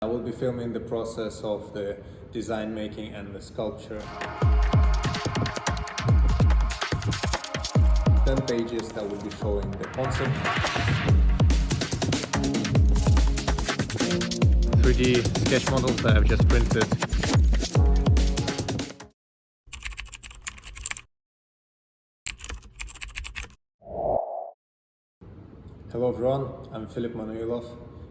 I will be filming the process of the design making and the sculpture. 10 pages that will be showing the concept. 3D sketch models that I've just printed. Hello everyone, I'm Filip Manuilov,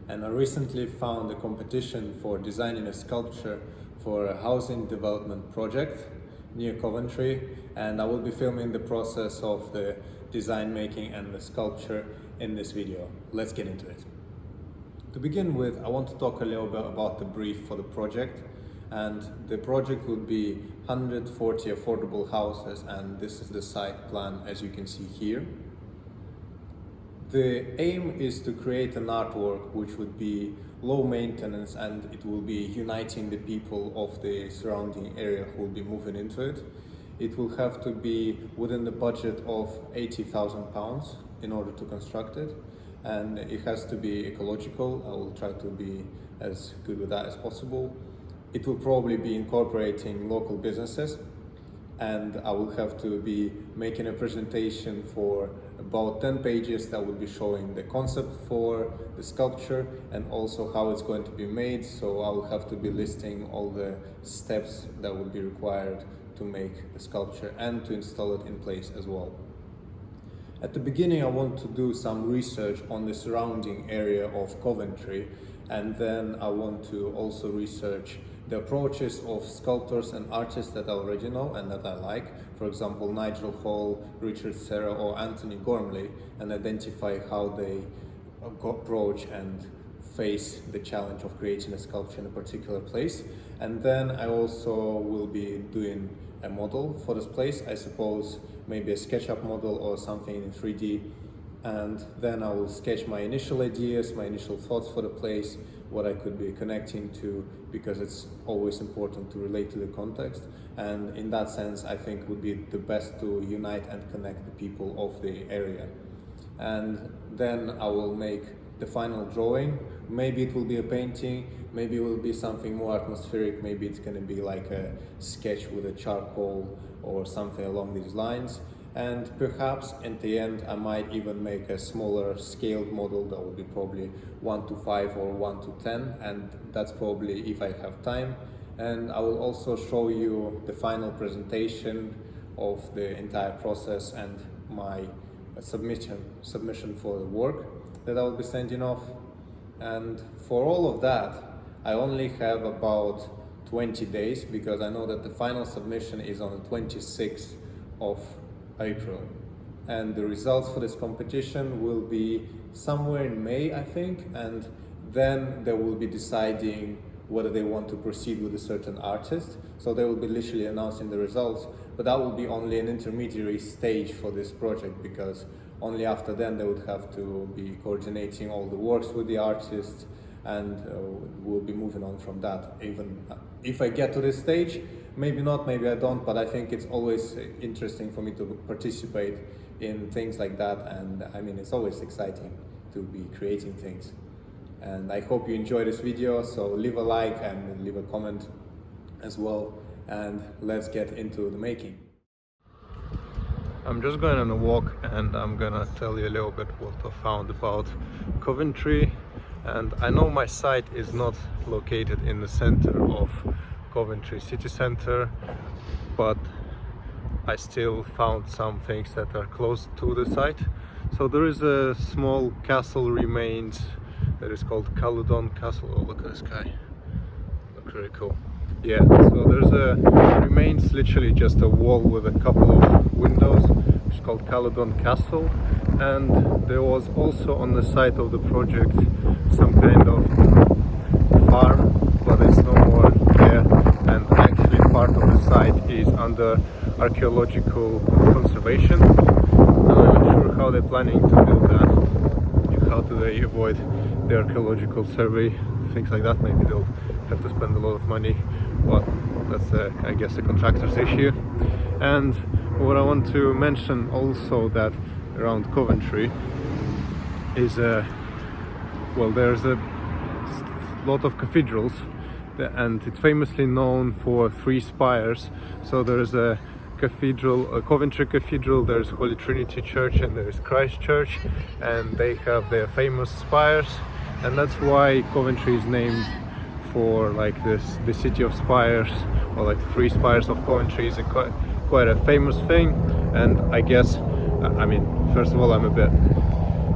and I recently found a competition for designing a sculpture for a housing development project near Coventry, and I will be filming the process of the design making and the sculpture in this video. Let's get into it. To begin with, I want to talk a little bit about the brief for the project. And the project would be 140 affordable houses, and this is the site plan as you can see here. The aim is to create an artwork which would be low maintenance, and it will be uniting the people of the surrounding area who will be moving into it. It will have to be within the budget of £80,000 in order to construct it, and it has to be ecological. I will try to be as good with that as possible. It will probably be incorporating local businesses, and I will have to be making a presentation for about 10 pages that will be showing the concept for the sculpture and also how it's going to be made. So I will have to be listing all the steps that will be required to make the sculpture and to install it in place as well. At the beginning, I want to do some research on the surrounding area of Coventry, and then I want to also research the approaches of sculptors and artists that I already know and that I like, for example Nigel Hall, Richard Serra or Anthony Gormley, and identify how they approach and face the challenge of creating a sculpture in a particular place. And then I also will be doing a model for this place, I suppose maybe a SketchUp model or something in 3D, and then I will sketch my initial ideas, my initial thoughts for the place, what I could be connecting to, because it's always important to relate to the context, and in that sense I think would be the best to unite and connect the people of the area. And then I will make the final drawing. Maybe it will be a painting, maybe it will be something more atmospheric, maybe it's going to be like a sketch with a charcoal or something along these lines. And perhaps at the end I might even make a smaller scaled model that will be probably 1:5 or 1:10, and that's probably if I have time. And I will also show you the final presentation of the entire process and my submission for the work that I will be sending off. And for all of that I only have about 20 days, because I know that the final submission is on the 26th of April, and the results for this competition will be somewhere in May, I think, and then they will be deciding whether they want to proceed with a certain artist. So they will be literally announcing the results, but that will be only an intermediary stage for this project, because only after then they would have to be coordinating all the works with the artists, and we'll be moving on from that. Even if I get to this stage, maybe not, maybe I don't, but I think it's always interesting for me to participate in things like that, and I mean it's always exciting to be creating things. And I hope you enjoy this video, so leave a like and leave a comment as well, and let's get into the making. I'm just going on a walk and I'm gonna tell you a little bit what I found about Coventry. And I know my site is not located in the center of Coventry city center, but I still found some things that are close to the site. So there is a small castle remains that is called Caledon Castle. Oh, look at this guy, looks really cool. Yeah, so there's a remains, literally just a wall with a couple of windows, which is called Caledon Castle. And there was also on the site of the project some kind of farm, but it's no more there, and actually part of the site is under archaeological conservation. I'm not sure how they're planning to build that, how do they avoid the archaeological survey, things like that. Maybe they'll have to spend a lot of money, but that's I guess a contractor's issue. And what I want to mention also, that around Coventry is well, there's a lot of cathedrals, and it's famously known for 3 spires. So there's a cathedral, a Coventry Cathedral, there's Holy Trinity Church, and there's Christ Church, and they have their famous spires, and that's why Coventry is named for like this, the city of spires, or like 3 spires of Coventry is quite a famous thing. And I guess, I mean, first of all,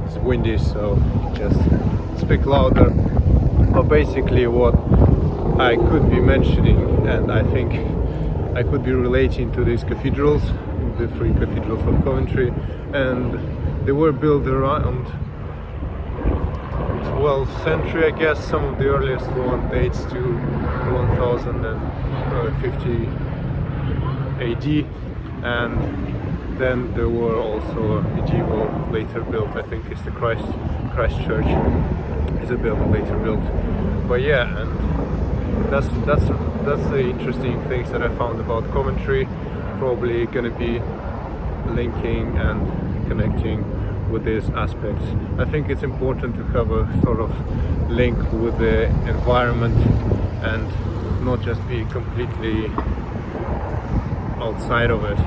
it's windy, so just speak louder. But basically what I could be mentioning, and I think I could be relating to these cathedrals, the 3 cathedrals of Coventry, and they were built around 12th century, I guess. Some of the earliest one dates to 1050 AD, and then there were also medieval later built, I think it's the Christ Church is a bit later built. But yeah, and that's the interesting things that I found about Coventry. Probably gonna be linking and connecting with these aspects. I think it's important to have a sort of link with the environment and not just be completely outside of it.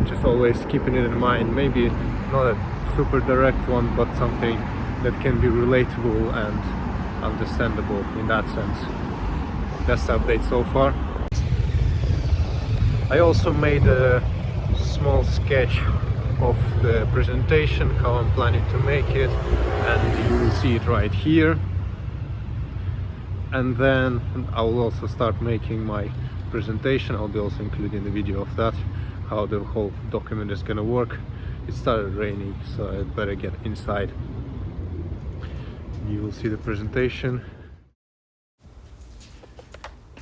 Just always keeping it in mind, maybe not a super direct one, but something that can be relatable and understandable in that sense. That's the update so far. I also made a small sketch of the presentation, how I'm planning to make it, and you will see it right here. And then I will also start making my presentation. I'll be also including the video of that, how the whole document is gonna work. It started raining, so I better get inside. You will see the presentation.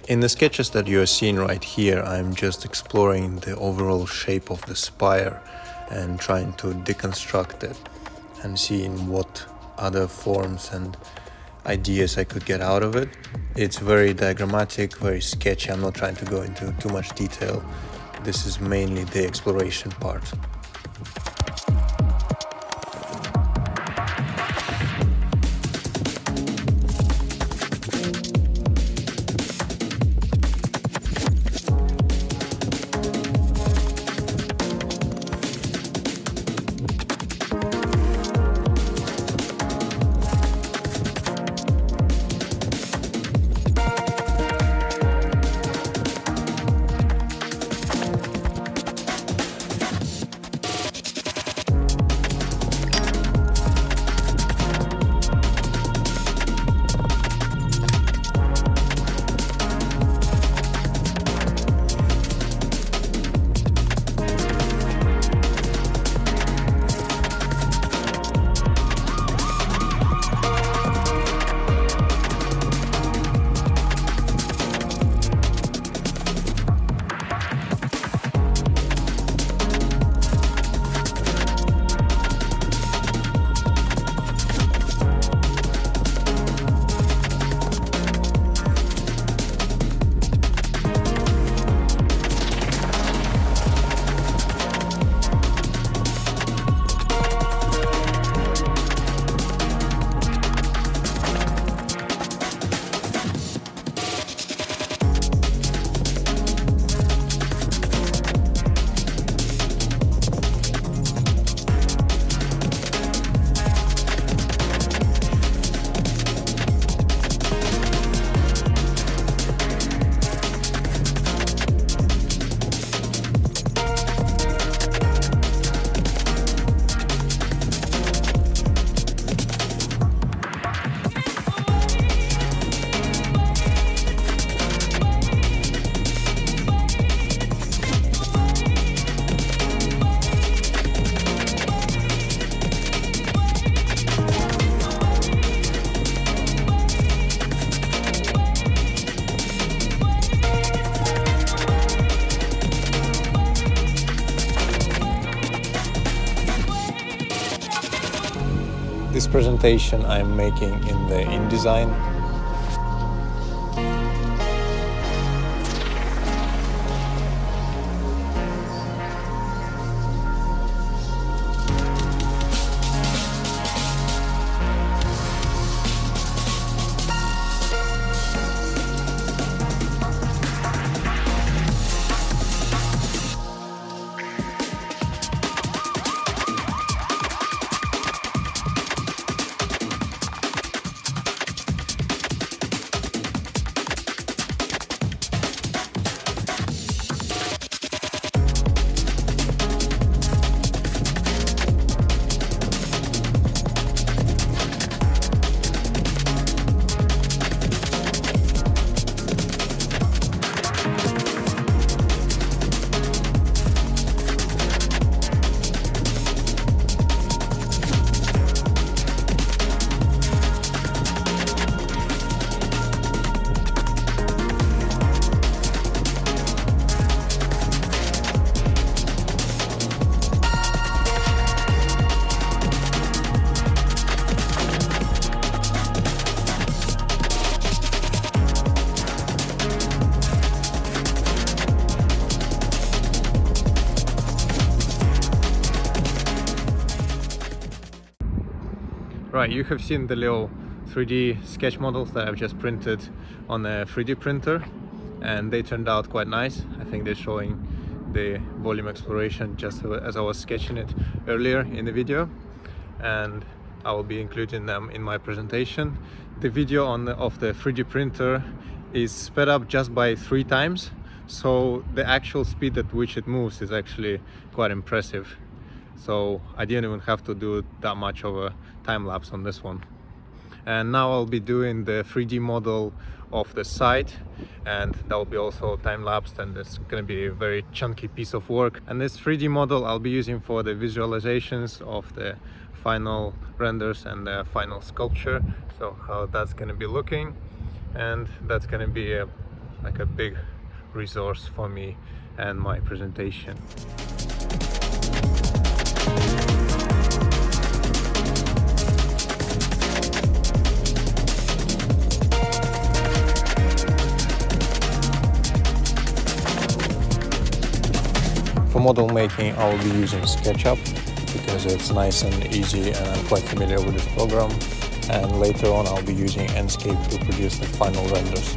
In the sketches that you are seeing right here, I'm just exploring the overall shape of the spire and trying to deconstruct it and seeing what other forms and ideas I could get out of it. It's very diagrammatic, very sketchy. I'm not trying to go into too much detail. This is mainly the exploration part. This presentation I'm making in the InDesign. Right, you have seen the little 3D sketch models that I've just printed on a 3D printer, and they turned out quite nice. I think they're showing the volume exploration just as I was sketching it earlier in the video, and I will be including them in my presentation. The video of the 3D printer is sped up just by 3 times, so the actual speed at which it moves is actually quite impressive. So I didn't even have to do that much of a time lapse on this one. And now I'll be doing the 3D model of the site, and that will be also time lapsed, and it's going to be a very chunky piece of work. And this 3D model I'll be using for the visualizations of the final renders and the final sculpture, so how that's going to be looking, and that's going to be like a big resource for me and my presentation. For model making, I will be using SketchUp because it's nice and easy, and I'm quite familiar with this program. And later on, I'll be using Enscape to produce the final renders.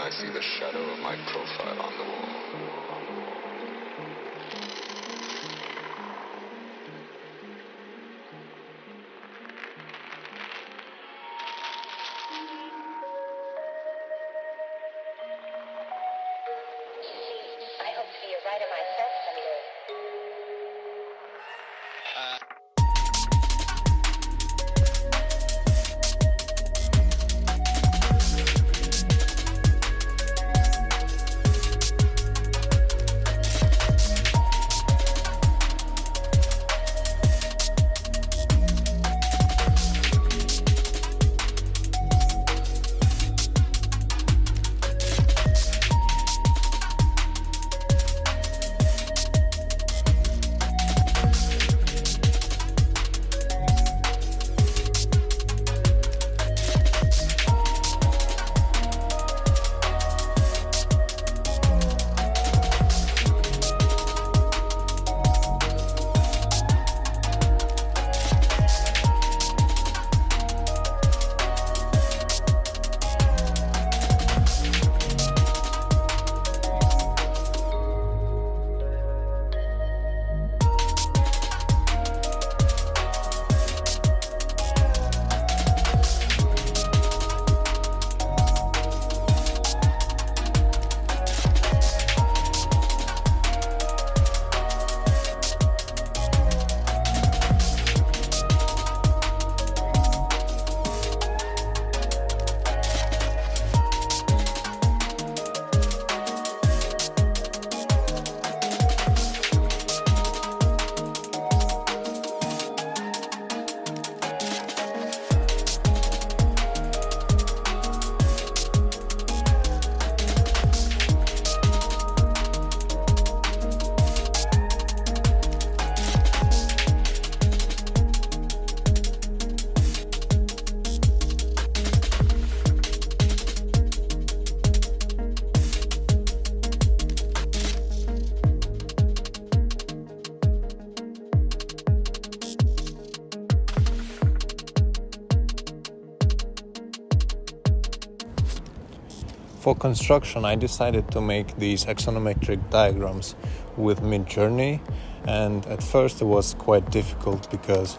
I see the shadow of my profile on the wall. I hope to be a writer myself someday. For construction, I decided to make these axonometric diagrams with Midjourney, and at first it was quite difficult because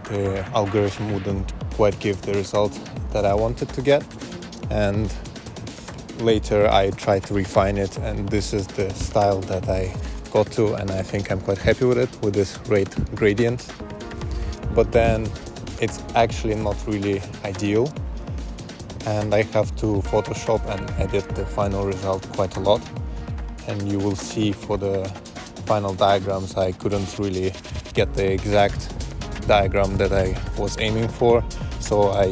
the algorithm wouldn't quite give the result that I wanted to get, and later I tried to refine it, and this is the style that I got to, and I think I'm quite happy with it, with this rate gradient. But then it's actually not really ideal, and I have to Photoshop and edit the final result quite a lot, and you will see for the final diagrams I couldn't really get the exact diagram that I was aiming for, so I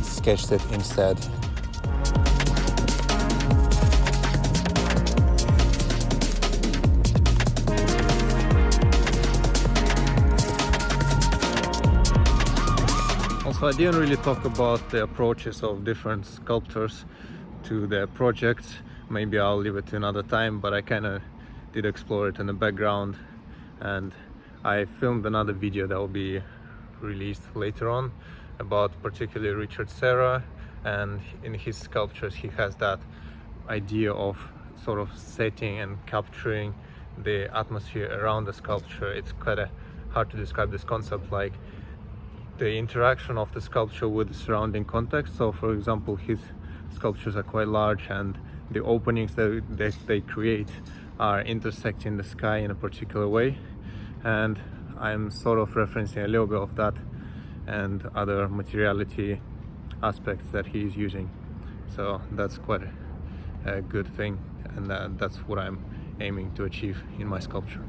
sketched it instead. Also, I didn't really talk about the approaches of different sculptors to their projects. Maybe I'll leave it to another time, but I kind of did explore it in the background, and I filmed another video that will be released later on about particularly Richard Serra, and in his sculptures he has that idea of sort of setting and capturing the atmosphere around the sculpture. It's quite hard to describe this concept, like the interaction of the sculpture with the surrounding context. So for example, his sculptures are quite large, and the openings that they create are intersecting the sky in a particular way, and I'm sort of referencing a little bit of that and other materiality aspects that he is using. So that's quite a good thing, and that's what I'm aiming to achieve in my sculpture.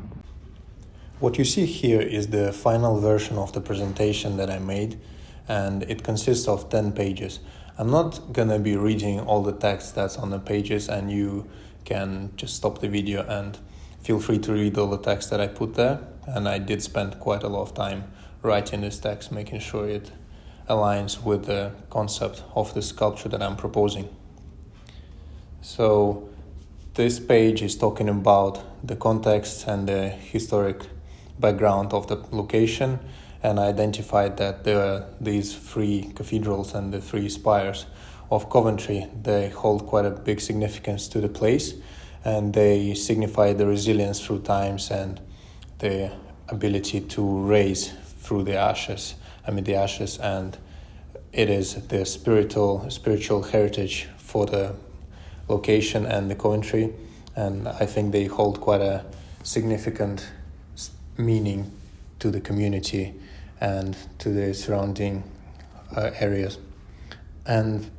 What you see here is the final version of the presentation that I made, and it consists of 10 pages. I'm not gonna be reading all the text that's on the pages, and you can just stop the video and feel free to read all the text that I put there. And I did spend quite a lot of time writing this text, making sure it aligns with the concept of the sculpture that I'm proposing. So this page is talking about the context and the historic background of the location, and I identified that there are these three cathedrals and the three spires of Coventry. They hold quite a big significance to the place, and they signify the resilience through times and the ability to raise through the ashes, amid the ashes, and it is the spiritual heritage for the location and the Coventry, and I think they hold quite a significant meaning to the community and to the surrounding areas. And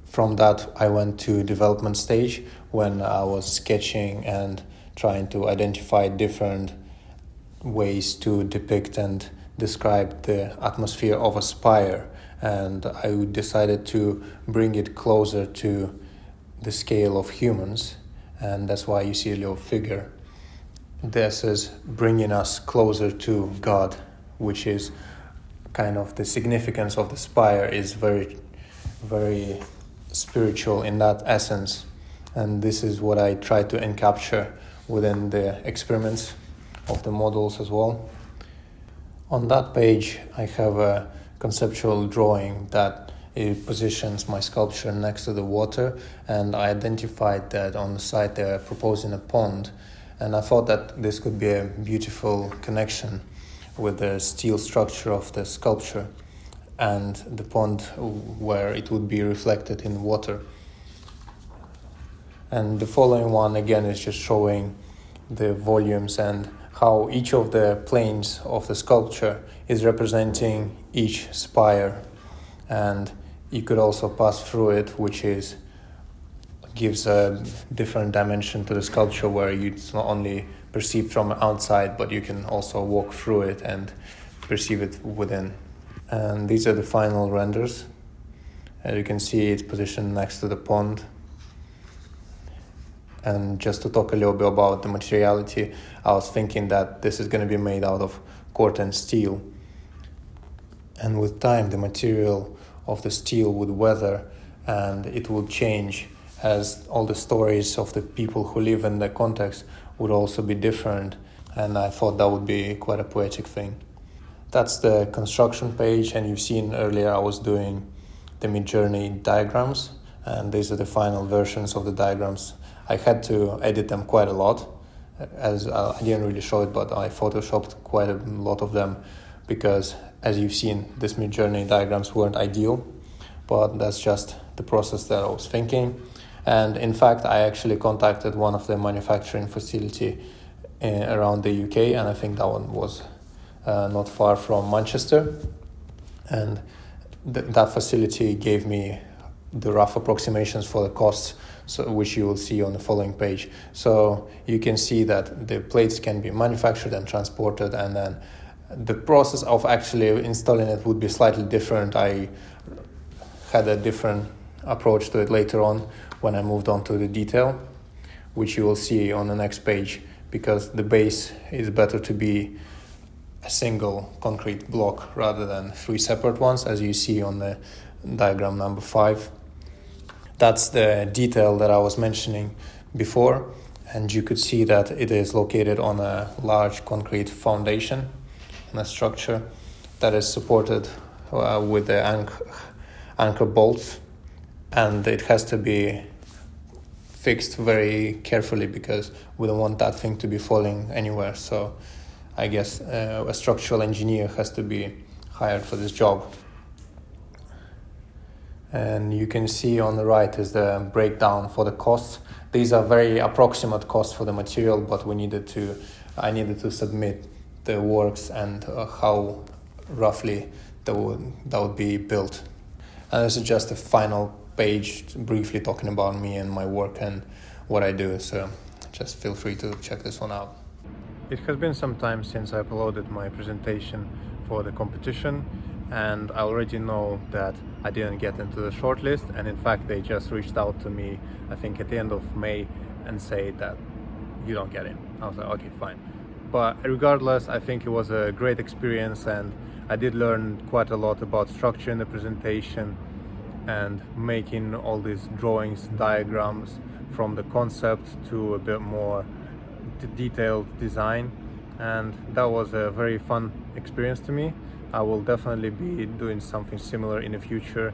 from that I went to development stage when I was sketching and trying to identify different ways to depict and describe the atmosphere of a spire, and I decided to bring it closer to the scale of humans, and that's why you see a little figure. This is bringing us closer to God, which is kind of the significance of the spire is very, very spiritual in that essence, and this is what I try to encapture within the experiments of the models as well. On that page I have a conceptual drawing that it positions my sculpture next to the water, and I identified that on the side they are proposing a pond, and I thought that this could be a beautiful connection with the steel structure of the sculpture and the pond where it would be reflected in water. And the following one again is just showing the volumes and how each of the planes of the sculpture is representing each spire, and you could also pass through it, which gives a different dimension to the sculpture where it's not only perceived from outside but you can also walk through it and perceive it within. And these are the final renders. As you can see, it's positioned next to the pond. And just to talk a little bit about the materiality, I was thinking that this is going to be made out of corten steel. And with time, the material of the steel would weather and it would change, as all the stories of the people who live in the context would also be different. And I thought that would be quite a poetic thing. That's the construction page, and you've seen earlier I was doing the Midjourney diagrams, and these are the final versions of the diagrams. I had to edit them quite a lot, as I didn't really show it, but I photoshopped quite a lot of them because, as you've seen, these Midjourney diagrams weren't ideal, but that's just the process that I was thinking. And in fact, I actually contacted one of the manufacturing facility around the UK, and I think that one was not far from Manchester, and that facility gave me the rough approximations for the costs, so which you will see on the following page. So you can see that the plates can be manufactured and transported, and then the process of actually installing it would be slightly different. I had a different approach to it later on when I moved on to the detail, which you will see on the next page, because the base is better to be a single concrete block rather than three separate ones, as you see on the diagram number 5. That's the detail that I was mentioning before, and you could see that it is located on a large concrete foundation, on a structure that is supported with the anchor bolts, and it has to be fixed very carefully because we don't want that thing to be falling anywhere. So I guess a structural engineer has to be hired for this job. And you can see on the right is the breakdown for the costs. These are very approximate costs for the material, but I needed to submit the works and how roughly that would be built. And this is just a final page briefly talking about me and my work and what I do, so just feel free to check this one out. It has been some time since I uploaded my presentation for the competition, and I already know that I didn't get into the shortlist, and in fact they just reached out to me I think at the end of May and say that you don't get in. I was like, okay, fine. But regardless, I think it was a great experience, and I did learn quite a lot about structure in the presentation and making all these drawings, diagrams, from the concept to a bit more detailed design, and that was a very fun experience to me. I will definitely be doing something similar in the future.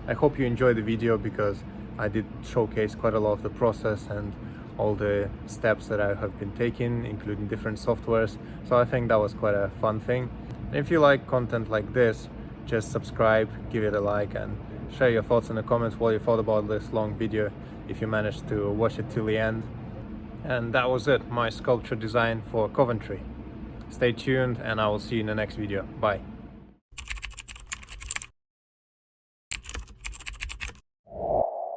I hope you enjoyed the video because I did showcase quite a lot of the process and all the steps that I have been taking, including different softwares. So I think that was quite a fun thing. And if you like content like this, just subscribe, give it a like, and share your thoughts in the comments what you thought about this long video if you managed to watch it till the end. And that was it, my sculpture design for Coventry. Stay tuned and I will see you in the next video. Bye.